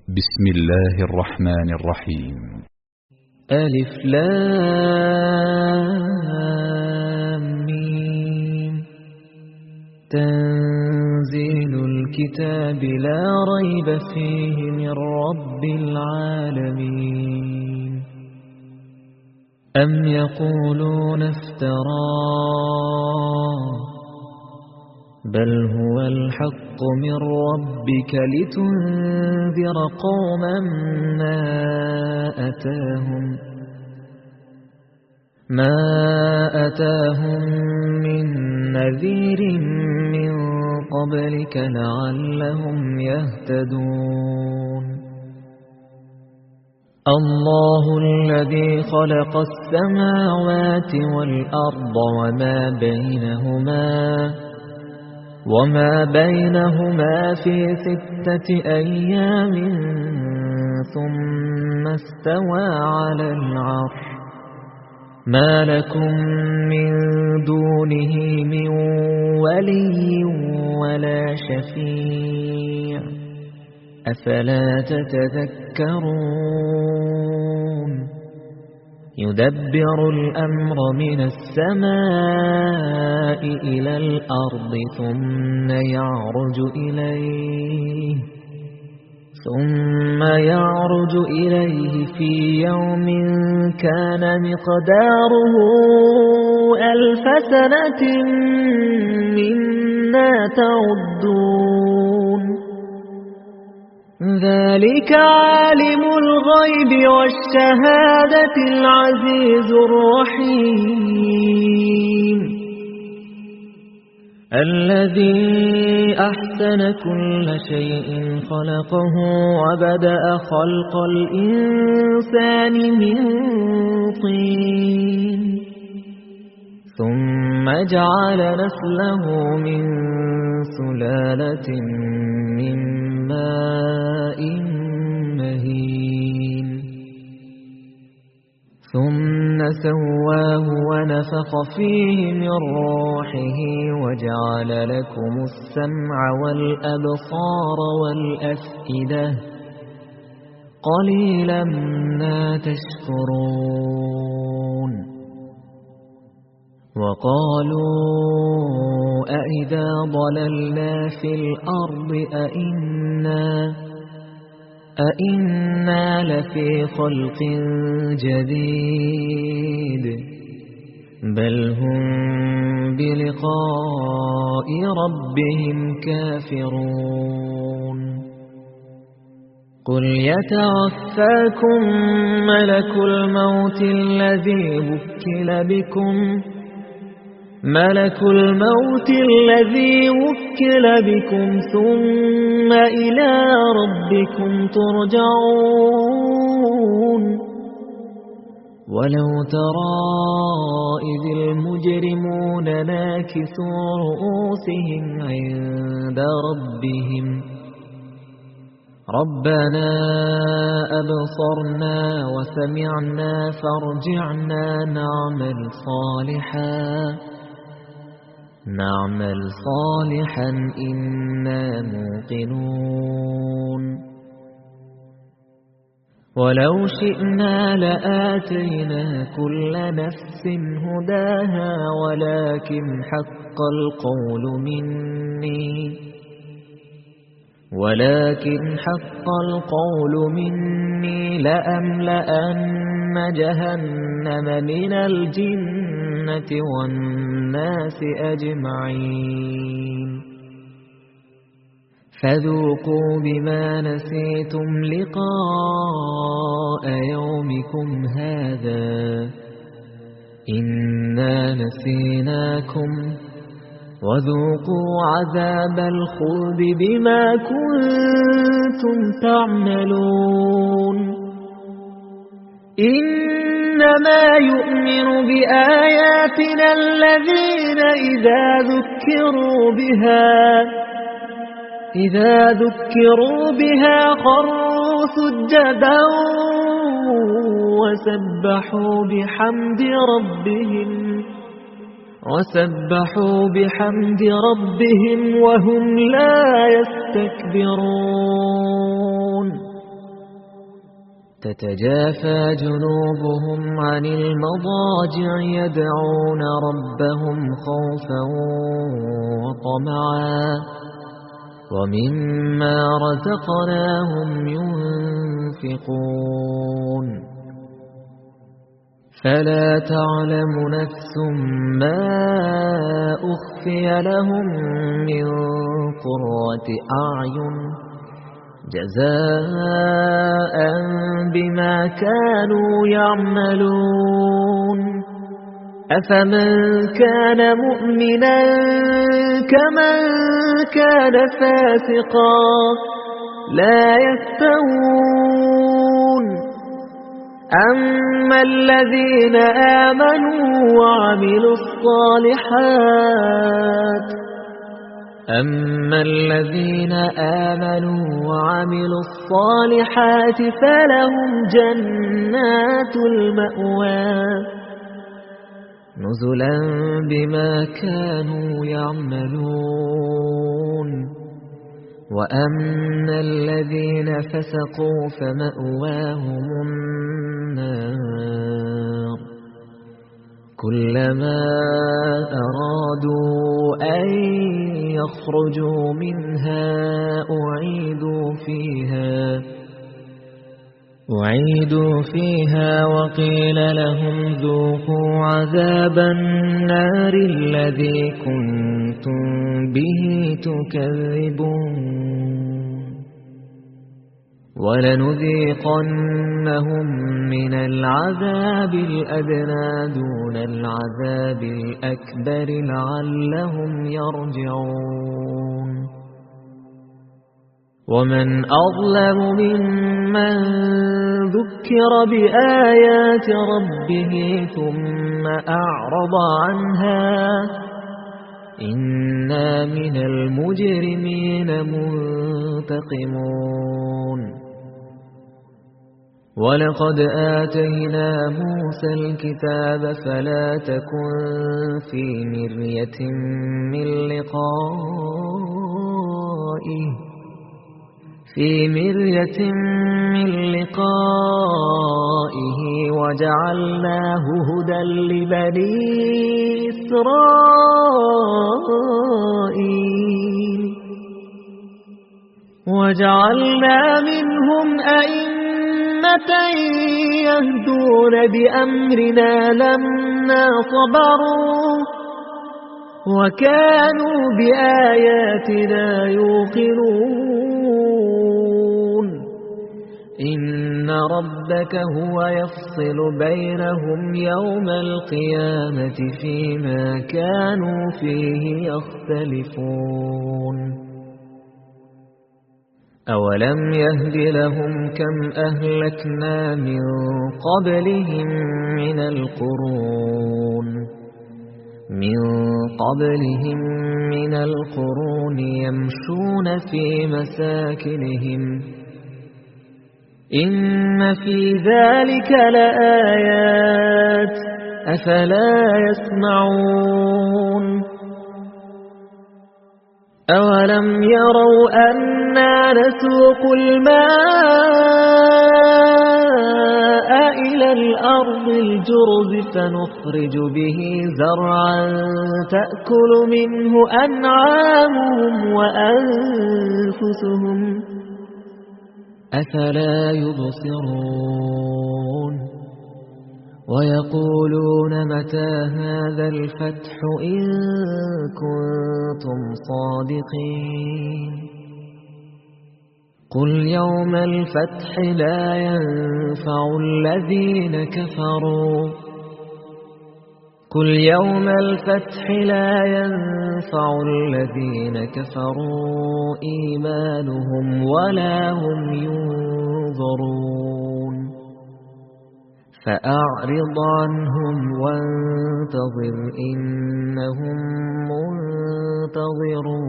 بسم الله الرحمن الرحيم. ألف لام ميم. تنزيل الكتاب لا ريب فيه من رب العالمين. أم يقولون افتراه بل هو الحق من ربك لتنذر قوما ما أتاهم من نذير من قبلك لعلهم يهتدون. الله الذي خلق السماوات والأرض وما بينهما في 6 أيام ثم استوى على العرش. ما لكم من دونه من ولي ولا شفيع أفلا تتذكرون. يدبر الأمر من السماء إلى الأرض ثم يعرج إليه في يوم كان مقداره 1000 سنة مما تعدون. ذلك عالم الغيب والشهادة العزيز الرحيم. الذي أحسن كل شيء خلقه وبدأ خلق الإنسان من طين ثم جعل نسله من سلالة من ماء مهين ثم سواه ونفخ فيه من روحه وجعل لكم السمع والأبصار والأفئدة قليلا ما تشكرون. وقالوا أئذا ضللنا في الأرض أئنا لفي خلق جديد بل هم بلقاء ربهم كافرون. قل يتوفاكم ملك الموت الذي وكل بكم ثم إلى ربكم ترجعون. ولو ترى إذ المجرمون ناكسوا رؤوسهم عند ربهم ربنا أبصرنا وسمعنا فارجعنا نعمل صالحا إنا موقنون. ولو شئنا لآتينا كل نفس هداها ولكن حق القول مني لأملأن جهنم من الجنة والناس أجمعين. فذوقوا بما نسيتم لقاء يومكم هذا إنا نسيناكم وذوقوا عذاب الخلد بما كنتم تعملون. إنما يؤمن بآياتنا الذين إذا ذكروا بها خروا سجدا وسبحوا بحمد ربهم وهم لا يستكبرون. تتجافى جنوبهم عن المضاجع يدعون ربهم خوفا وطمعا ومما رزقناهم ينفقون فلا تعلم نفس ما أخفي لهم من قرة أعين جزاء بما كانوا يعملون أفمن كان مؤمنا كمن كان فاسقا لا يستوون أما الذين آمنوا وعملوا الصالحات فلهم جنات المأوى نزلا بما كانوا يعملون وأما الذين فسقوا فمأواهم النار كلما أرادوا أن يخرجوا منها أعيدوا فيها وقيل لهم ذوقوا عذاب النار الذي كنتم به تكذبون ولنذيقنهم من العذاب الأدنى دون العذاب الأكبر لعلهم يرجعون ومن أظلم ممن ذكر بآيات ربه ثم أعرض عنها إنا من المجرمين منتقمون ولقد آتينا موسى الكتاب فلا تكن في مرية من لقائه وجعلناه هدى لبني إسرائيل وجعلنا منهم أئمة يهدون بأمرنا لما صبروا وكانوا بآياتنا يوقنون إن ربك هو يفصل بينهم يوم القيامة فيما كانوا فيه يختلفون أولم يهد لهم كم أهلكنا من قبلهم من القرون يمشون في مساكنهم إن في ذلك لآيات أفلا يسمعون أولم يروا أنا نسوق الماء إلى الأرض الجرز فنخرج به زرعا تأكل منه أنعامهم وأنفسهم أفلا يبصرون ويقولون متى هذا الفتح إن كنتم صادقين قل يوم الفتح لا ينفع الذين كفروا إيمانهم ولا هم ينظرون فأعرض عنهم وانتظر إنهم منتظرون